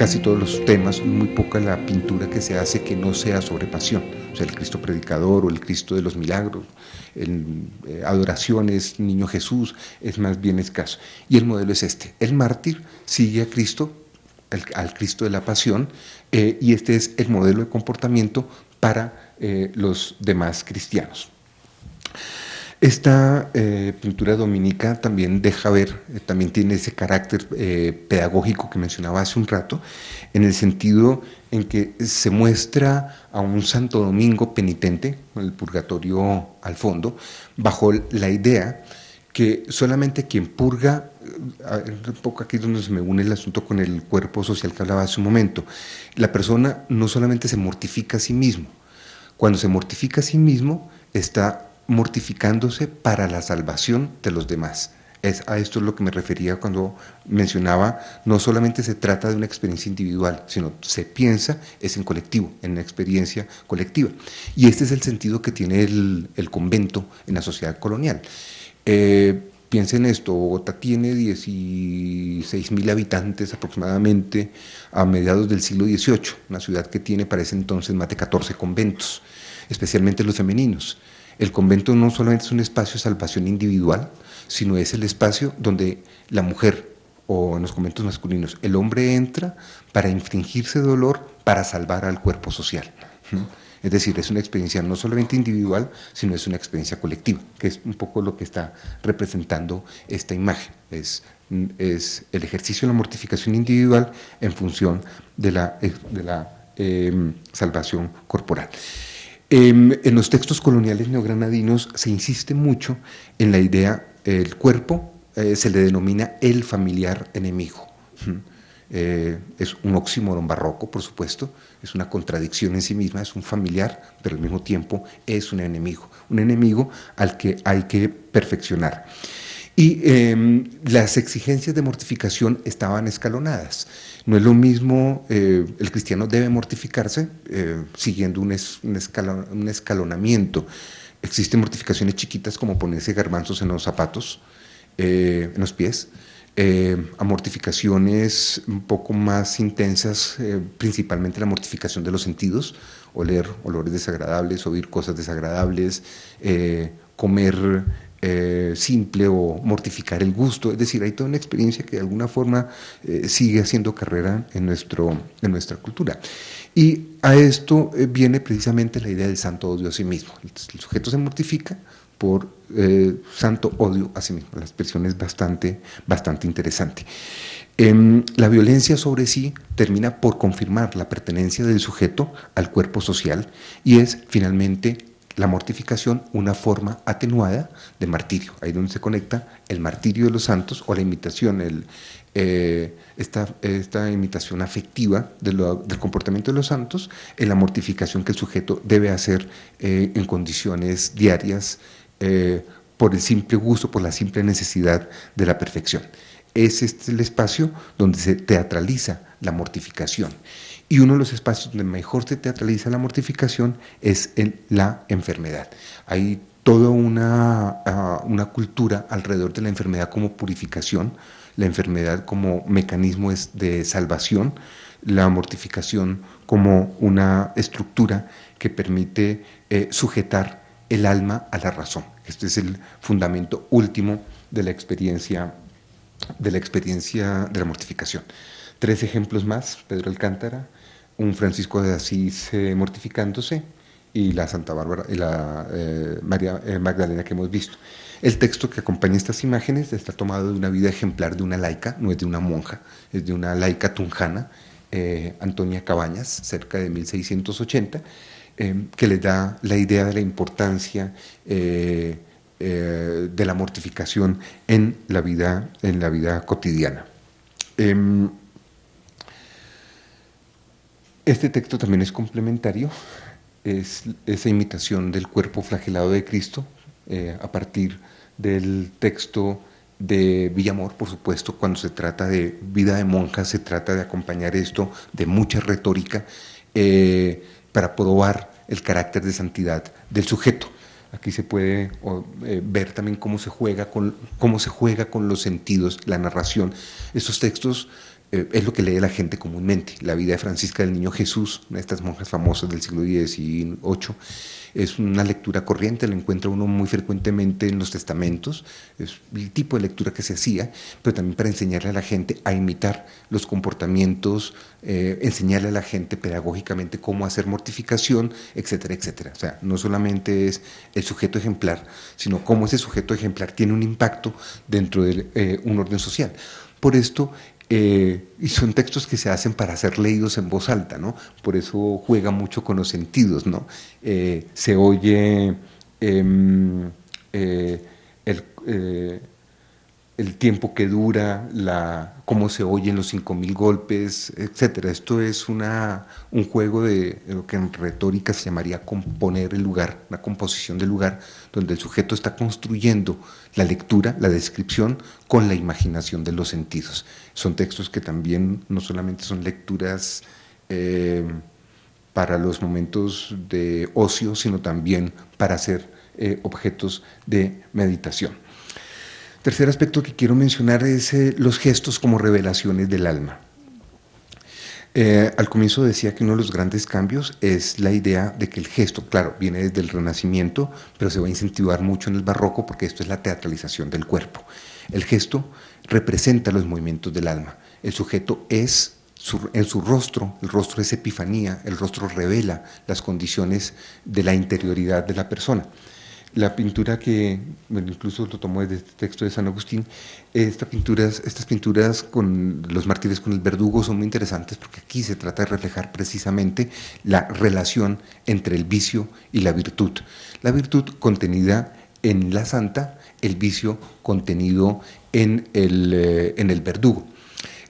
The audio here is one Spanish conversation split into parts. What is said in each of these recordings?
casi todos los temas, muy poca la pintura que se hace que no sea sobre pasión. O sea, el Cristo predicador o el Cristo de los milagros, adoraciones, Niño Jesús, es más bien escaso. Y el modelo es este. El mártir sigue a Cristo, al Cristo de la pasión, y este es el modelo de comportamiento para los demás cristianos. Esta pintura dominica también deja ver, también tiene ese carácter pedagógico que mencionaba hace un rato, en el sentido en que se muestra a un Santo Domingo penitente, con el purgatorio al fondo, bajo la idea que solamente quien purga, un poco aquí es donde se me une el asunto con el cuerpo social que hablaba hace un momento, la persona no solamente se mortifica a sí mismo, cuando se mortifica a sí mismo está mortificándose para la salvación de los demás. A esto es lo que me refería cuando mencionaba, no solamente se trata de una experiencia individual, sino se piensa, es en colectivo, en una experiencia colectiva. Y este es el sentido que tiene el convento en la sociedad colonial. Piensen esto, Bogotá tiene 16.000 habitantes aproximadamente a mediados del siglo XVIII, una ciudad que tiene para ese entonces más de 14 conventos, especialmente los femeninos. El convento no solamente es un espacio de salvación individual, sino es el espacio donde la mujer, o en los conventos masculinos, el hombre entra para infligirse dolor para salvar al cuerpo social. Es decir, es una experiencia no solamente individual, sino es una experiencia colectiva, que es un poco lo que está representando esta imagen. Es el ejercicio de la mortificación individual en función de la salvación corporal. En los textos coloniales neogranadinos se insiste mucho en la idea, el cuerpo se le denomina el familiar enemigo. Es un oxímoron barroco, por supuesto, es una contradicción en sí misma, es un familiar, pero al mismo tiempo es un enemigo al que hay que perfeccionar. Y las exigencias de mortificación estaban escalonadas. No es lo mismo, el cristiano debe mortificarse siguiendo un escalonamiento. Existen mortificaciones chiquitas como ponerse garbanzos en los zapatos, en los pies, a mortificaciones un poco más intensas, principalmente la mortificación de los sentidos, oler olores desagradables, oír cosas desagradables, comer simple o mortificar el gusto. Es decir, hay toda una experiencia que de alguna forma sigue haciendo carrera en nuestra cultura. Y a esto viene precisamente la idea del santo odio a sí mismo. El sujeto se mortifica por santo odio a sí mismo. La expresión es bastante interesante. La violencia sobre sí termina por confirmar la pertenencia del sujeto al cuerpo social y es finalmente la mortificación una forma atenuada de martirio. Ahí donde se conecta el martirio de los santos o la imitación, esta imitación afectiva del comportamiento de los santos en la mortificación que el sujeto debe hacer en condiciones diarias por el simple gusto, por la simple necesidad de la perfección. Es el espacio donde se teatraliza la mortificación. Y uno de los espacios donde mejor se teatraliza la mortificación es en la enfermedad. Hay toda una cultura alrededor de la enfermedad como purificación, la enfermedad como mecanismo de salvación, la mortificación como una estructura que permite sujetar el alma a la razón. Este es el fundamento último de la experiencia de la mortificación. 3 ejemplos más: Pedro Alcántara, un Francisco de Asís mortificándose y la Santa Bárbara y la María Magdalena que hemos visto. El texto que acompaña estas imágenes está tomado de una vida ejemplar de una laica, no es de una monja, es de una laica tunjana, Antonia Cabañas, cerca de 1680, que les da la idea de la importancia de la mortificación en la vida cotidiana. Este texto también es complementario, es esa imitación del cuerpo flagelado de Cristo, a partir del texto de Villamor, por supuesto. Cuando se trata de vida de monja, se trata de acompañar esto de mucha retórica para probar el carácter de santidad del sujeto. Aquí se puede ver también cómo se juega con los sentidos, la narración. Estos textos es lo que lee la gente comúnmente. La vida de Francisca del Niño Jesús, una de estas monjas famosas del siglo XVIII, es una lectura corriente, la encuentra uno muy frecuentemente en los testamentos, es el tipo de lectura que se hacía, pero también para enseñarle a la gente a imitar los comportamientos, enseñarle a la gente pedagógicamente cómo hacer mortificación, etcétera, etcétera. O sea, no solamente es el sujeto ejemplar, sino cómo ese sujeto ejemplar tiene un impacto dentro de un orden social. Por esto, y son textos que se hacen para ser leídos en voz alta, ¿no? Por eso juega mucho con los sentidos, ¿no? Se oye el, el tiempo que dura, cómo se oyen los 5000 golpes, etcétera. Esto es un juego de lo que en retórica se llamaría componer el lugar, una composición del lugar, donde el sujeto está construyendo la lectura, la descripción, con la imaginación de los sentidos. Son textos que también no solamente son lecturas para los momentos de ocio, sino también para ser objetos de meditación. Tercer aspecto que quiero mencionar es los gestos como revelaciones del alma. Al comienzo decía que uno de los grandes cambios es la idea de que el gesto, claro, viene desde el Renacimiento, pero se va a incentivar mucho en el Barroco porque esto es la teatralización del cuerpo. El gesto representa los movimientos del alma. El sujeto es, en su rostro, el rostro es epifanía, el rostro revela las condiciones de la interioridad de la persona. La pintura que, bueno, incluso lo tomó desde este texto de San Agustín, estas pinturas con los mártires con el verdugo son muy interesantes porque aquí se trata de reflejar precisamente la relación entre el vicio y la virtud. La virtud contenida en la santa, el vicio contenido en el verdugo.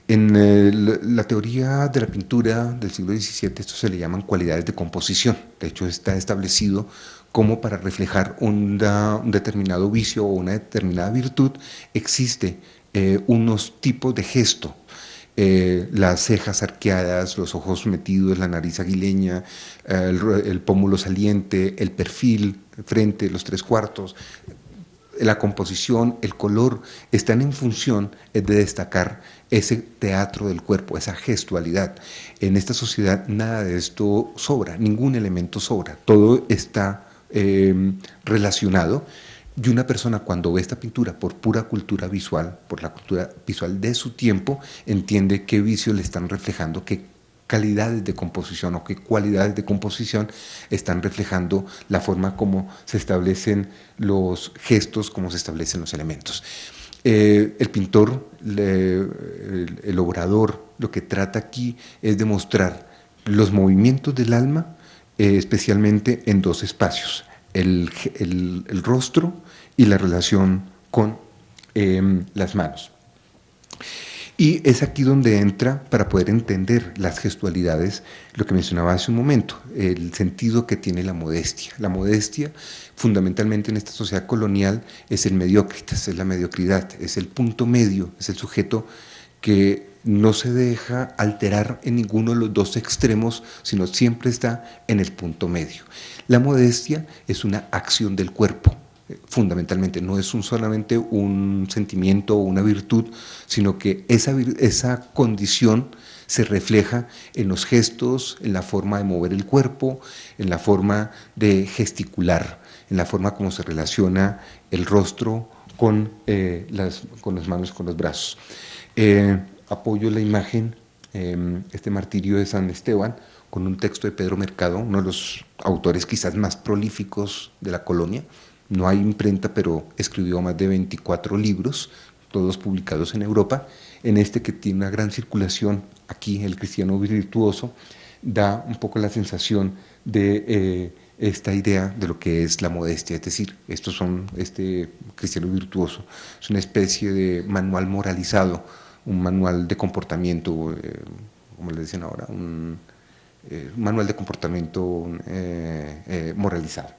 En la teoría de la pintura del siglo XVII, esto se le llaman cualidades de composición. De hecho, está establecido como para reflejar un determinado vicio o una determinada virtud, existe unos tipos de gesto. Las cejas arqueadas, los ojos metidos, la nariz aguileña, el pómulo saliente, el perfil, frente, los tres cuartos, la composición, el color, están en función de destacar ese teatro del cuerpo, esa gestualidad. En esta sociedad nada de esto sobra, ningún elemento sobra, todo está relacionado, y una persona cuando ve esta pintura por pura cultura visual, por la cultura visual de su tiempo, entiende qué vicios le están reflejando, qué calidades de composición o qué cualidades de composición están reflejando la forma como se establecen los gestos, como se establecen los elementos. El pintor, el obrador, lo que trata aquí es demostrar los movimientos del alma, especialmente en dos espacios, el rostro y la relación con las manos. Y es aquí donde entra, para poder entender las gestualidades, lo que mencionaba hace un momento, el sentido que tiene la modestia. La modestia, fundamentalmente en esta sociedad colonial, es el mediocritas, es la mediocridad, es el punto medio, es el sujeto que no se deja alterar en ninguno de los dos extremos, sino siempre está en el punto medio. La modestia es una acción del cuerpo, fundamentalmente, no es solamente un sentimiento o una virtud, sino que esa condición se refleja en los gestos, en la forma de mover el cuerpo, en la forma de gesticular, en la forma como se relaciona el rostro con las manos, con los brazos. Apoyo la imagen, este martirio de San Esteban, con un texto de Pedro Mercado, uno de los autores quizás más prolíficos de la colonia. No hay imprenta, pero escribió más de 24 libros, todos publicados en Europa. En este, que tiene una gran circulación aquí, El cristiano virtuoso, da un poco la sensación de esta idea de lo que es la modestia. Es decir, este cristiano virtuoso es una especie de manual moralizado, un manual de comportamiento, como le dicen ahora, un manual de comportamiento moralizado.